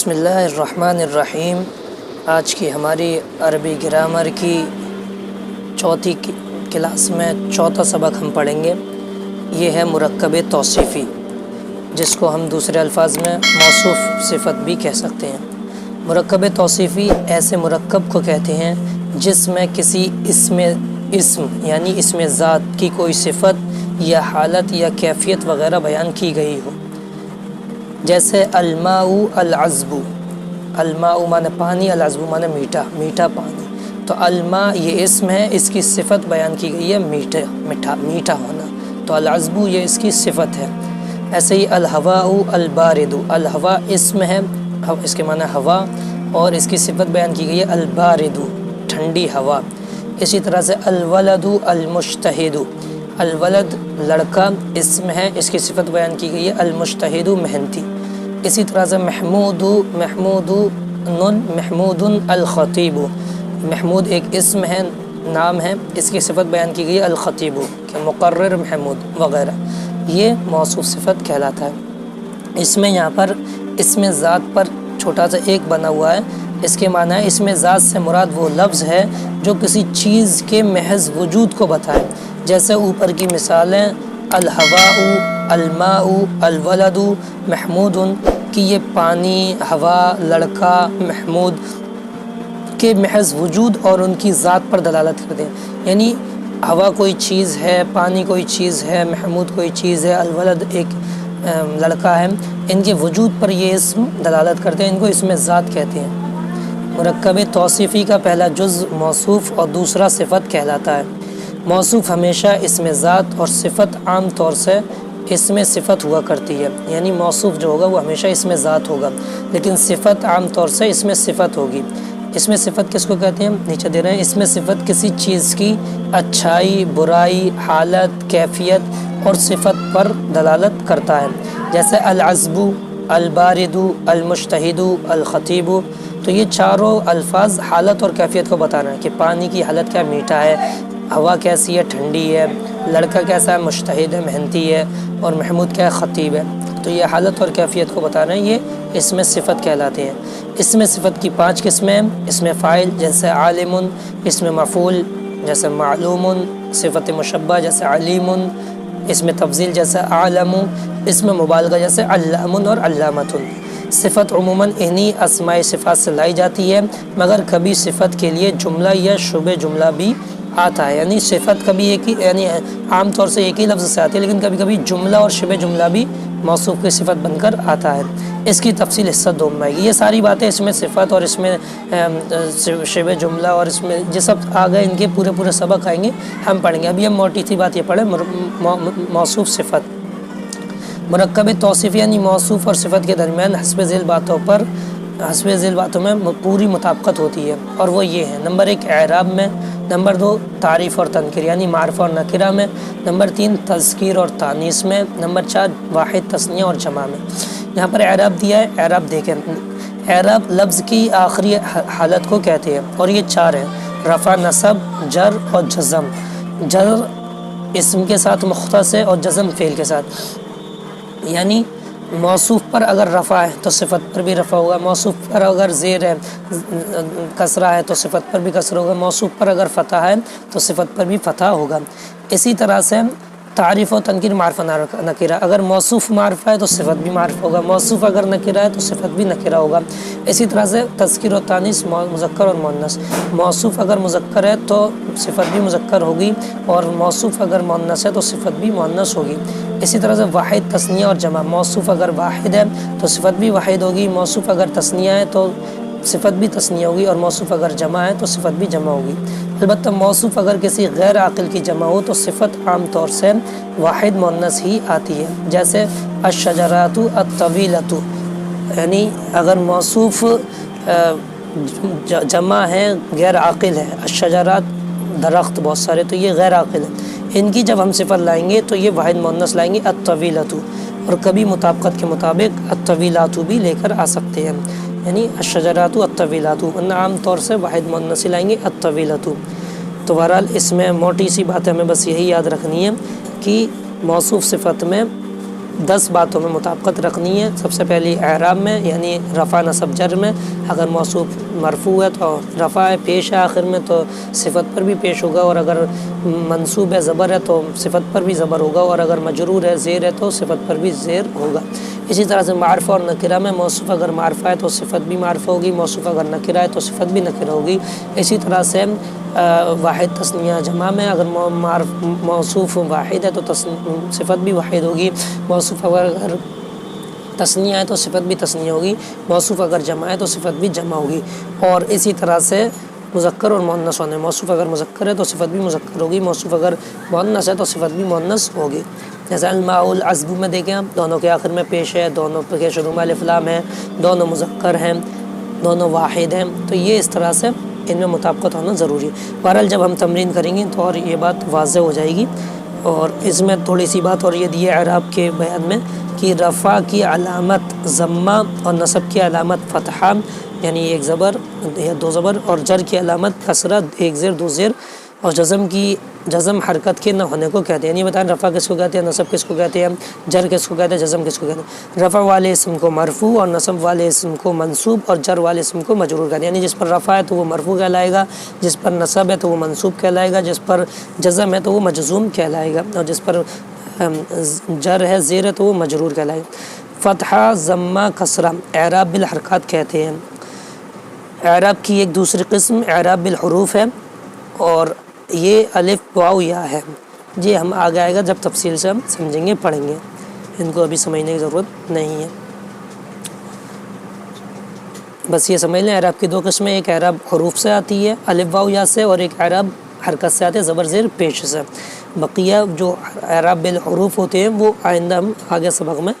بسم اللہ الرحمن الرحیم۔ آج کی ہماری عربی گرامر کی چوتھی کلاس میں چوتھا سبق ہم پڑھیں گے۔ یہ ہے مرکب توصیفی، جس کو ہم دوسرے الفاظ میں موصوف صفت بھی کہہ سکتے ہیں۔ مرکب توصیفی ایسے مرکب کو کہتے ہیں جس میں کسی اسم یعنی اسم ذات کی کوئی صفت یا حالت یا کیفیت وغیرہ بیان کی گئی ہو، جیسے الماء العذب۔ الماء معنی پانی، العذب معنی میٹھا پانی۔ تو الماء یہ اسم ہے، اس کی صفت بیان کی گئی ہے میٹھا ہونا، تو العذب یہ اس کی صفت ہے۔ ایسے ہی الہواء البارد، الہوا اسم ہے، اس کے معنی ہوا، اور اس کی صفت بیان کی گئی ہے البارد، ٹھنڈی ہوا۔ اسی طرح سے الولد المجتہد، الولد لڑکا اسم ہے، اس کی صفت بیان کی گئی ہے المجتہد، محنتی۔ اسی طرح سے محمود الخطیب، محمود ایک اسم ہے، نام ہے، اس کی صفت بیان کی گئی ہے الخطیب، کہ مقرر محمود وغیرہ۔ یہ موصوف صفت کہلاتا ہے۔ اس میں یہاں پر اسم ذات پر چھوٹا سا ایک بنا ہوا ہے، اس کے معنی ہے اسم ذات سے مراد وہ لفظ ہے جو کسی چیز کے محض وجود کو بتائے، جیسے اوپر کی مثالیں الہواء، الماء، الولد، محمود، کہ یہ پانی، ہوا، لڑکا، محمود کے محض وجود اور ان کی ذات پر دلالت کرتے ہیں۔ یعنی ہوا کوئی چیز ہے، پانی کوئی چیز ہے، محمود کوئی چیز ہے، الولد ایک لڑکا ہے، ان کے وجود پر یہ اسم دلالت کرتے ہیں، ان کو اسم ذات کہتے ہیں۔ مرکب توصیفی کا پہلا جز موصوف اور دوسرا صفت کہلاتا ہے۔ موصوف ہمیشہ اسم ذات اور صفت عام طور سے اسم صفت ہوا کرتی ہے، یعنی موصوف جو ہوگا وہ ہمیشہ اسم ذات ہوگا، لیکن صفت عام طور سے اسم صفت ہوگی۔ اسم صفت کس کو کہتے ہیں؟ نیچے دے رہے ہیں، اسم صفت کسی چیز کی اچھائی، برائی، حالت، کیفیت اور صفت پر دلالت کرتا ہے، جیسے العذب، البارد، المجتہد، الخطیب۔ تو یہ چاروں الفاظ حالت اور کیفیت کو بتا رہے ہیں کہ پانی کی حالت کیا، میٹھا ہے، ہوا کیسی ہے، ٹھنڈی ہے، لڑکا کیسا ہے، مجتہد ہے، محنتی ہے، اور محمود کیا ہے، خطیب ہے۔ تو یہ حالت اور کیفیت کو بتا رہے ہیں، یہ اسم صفت کہلاتے ہیں۔ اسم صفت کی 5 قسمیں ہیں۔ اسم فاعل جیسے عالم، اسم مفعول جیسے معلوم، صفت مشبہ جیسے علیم، اسم تفضیل جیسے عالم، اسم مبالغہ جیسے علام اور علامۃ۔ صفت عموماً انہی اسماء صفات سے لائی جاتی ہے، مگر کبھی صفت کے لیے جملہ یا شبہ جملہ بھی آتا ہے، یعنی صفت کبھی ایک ہی، یعنی عام طور سے ایک ہی لفظ سے آتی ہے، لیکن کبھی کبھی جملہ اور شبہ جملہ بھی موصوف کی صفت بن کر آتا ہے۔ اس کی تفصیل حصہ 2 میں آئے گی۔ یہ ساری باتیں اس میں صفت اور اس میں شبہ جملہ اور اس میں یہ سب آ گئے، ان کے پورے سبق آئیں گے، ہم پڑھیں گے۔ ابھی ہم موٹی سی بات یہ پڑھیں، موصوف صفت۔ مرکب توصیف یعنی موصوف اور صفت کے درمیان حسب ذیل باتوں میں پوری مطابقت ہوتی ہے، اور وہ یہ ہے: نمبر 1 اعراب میں، نمبر 2 تعریف اور تنکیر یعنی معرفہ اور نکرہ میں، نمبر 3 تذکیر اور تانیث میں، نمبر 4 واحد تثنیہ اور جمع میں۔ یہاں پر اعراب دیا ہے، اعراب دیکھیں۔ اعراب لفظ کی آخری حالت کو کہتے ہیں، اور یہ 4 ہیں: رفع، نصب، جر اور جزم۔ جر اسم کے ساتھ مختص ہے اور جزم فعل کے ساتھ، یعنی موصوف پر اگر رفع ہے تو صفت پر بھی رفع ہوگا، موصوف پر اگر زیر ہے، کسرہ ہے تو صفت پر بھی کسرہ ہوگا، موصوف پر اگر فتح ہے تو صفت پر بھی فتح ہوگا۔ اسی طرح سے تعریف و تنکیر، معرفہ نکرہ، اگر موصوف معرفہ ہے تو صفت بھی معرفہ ہوگا، موصوف اگر نکرہ ہے تو صفت بھی نکرہ ہوگا۔ اسی طرح سے تذکیر و تانیث، مذکر اور مؤنث، موصوف اگر مذکر ہے تو صفت بھی مذکر ہوگی، اور موصوف اگر مؤنث ہے تو صفت بھی مؤنث ہوگی۔ اسی طرح سے واحد تثنیہ اور جمع، موصوف اگر واحد ہے تو صفت بھی واحد ہوگی، موصوف اگر تثنیہ ہے تو صفت بھی تثنیہ ہوگی، اور موصوف اگر جمع ہے تو صفت بھی جمع ہوگی۔ البتہ موصوف اگر کسی غیر عاقل کی جمع ہو تو صفت عام طور سے واحد مؤنث ہی آتی ہے، جیسے الشجرات الطویلۃ، یعنی اگر موصوف جمع ہے، غیر عاقل ہے، الشجرات درخت بہت سارے، تو یہ غیر عاقل ہے، ان کی جب ہم صفت لائیں گے تو یہ واحد مؤنث لائیں گے الطویلۃ، اور کبھی مطابقت کے مطابق الطویلات بھی لے کر آ سکتے ہیں، یعنی الشجرات الطویلات، ورنہ عام طور سے واحد مؤنث لائیں گے الطویلۃ۔ تو بہرحال اس میں موٹی سی بات ہمیں بس یہی یاد رکھنی ہے کہ موصوف صفت میں 10 باتوں میں مطابقت رکھنی ہے۔ سب سے پہلی اعراب میں، یعنی رفع نصب جر میں، اگر موصوف مرفوع ہے تو رفع ہے، پیش ہے آخر میں تو صفت پر بھی پیش ہوگا، اور اگر منصوب ہے زبر ہے تو صفت پر بھی زبر ہوگا، اور اگر مجرور ہے زیر ہے تو صفت پر بھی زیر ہوگا۔ اسی طرح سے معرفہ اور نکرہ میں موصوف اگر معرفہ ہے تو صفت بھی معرفہ ہوگی، موصوف اگر نکرہ ہے تو صفت بھی نکرہ ہوگی۔ اسی طرح سے واحد تثنیہ جمع میں اگر موصوف واحد ہے تو صفت بھی واحد ہوگی، موصوف اگر تثنیہ ہے تو صفت بھی تثنیہ ہوگی، موصوف اگر جمع ہے تو صفت بھی جمع ہوگی۔ اور اسی طرح سے مذکر اور مؤنث ہونے، موصوف اگر مذکر ہے تو صفت بھی مذکر ہوگی، موصوف اگر مؤنث ہے تو صفت بھی مؤنث ہوگی۔ جیسے الماء العذب میں دیکھیں ہم، دونوں کے آخر میں پیش ہے، دونوں کے شروع میں الف لام ہے، دونوں مذکر ہیں، دونوں واحد ہیں، تو یہ اس طرح سے ان میں مطابقت ہونا ضروری ہے۔ بہرحال جب ہم تمرین کریں گے تو اور یہ بات واضح ہو جائے گی۔ اور اس میں تھوڑی سی بات اور یہ دی ہے اعراب کے بیان میں کہ رفع کی علامت ضمہ اور نصب کی علامت فتحہ، یعنی ایک زبر یا دو زبر، اور جر کی علامت کسرہ، ایک زیر دو زیر، اور جزم حرکت کے نہ ہونے کو کہتے ہیں۔ یعنی بتائیں رفع کس کو کہتے ہیں، نصب کس کو کہتے ہیں، جر کس کو کہتے ہیں، جزم کس کو کہتے ہیں۔ رفع والے اسم کو مرفوع اور نصب والے اسم کو منصوب اور جر والے اسم کو مجرور کہتے ہیں۔ یعنی جس پر رفع ہے تو وہ مرفوع کہلائے گا، جس پر نصب ہے تو وہ منصوب کہلائے گا، جس پر جزم ہے تو وہ مجزوم کہلائے گا، اور جس پر جر ہے زیر ہے تو وہ مجرور کہلائے گا۔ فتحہ، ضمہ، کسرہ اعراب بالحرکات کہتے ہیں۔ اعراب کی ایک دوسری قسم اعراب بالحروف ہے، اور یہ الف واو یا ہے۔ جی ہم آگے آئے گا جب تفصیل سے ہم سمجھیں گے پڑھیں گے، ان کو ابھی سمجھنے کی ضرورت نہیں ہے۔ بس یہ سمجھ لیں اعراب کی دو قسمیں، ایک اعراب حروف سے آتی ہے الف واو یا سے، اور ایک اعراب حرکت سے آتے ہیں زبر زیر پیش سے۔ بقیہ جو اعراب بالحروف ہوتے ہیں وہ آئندہ ہم آگے سبق میں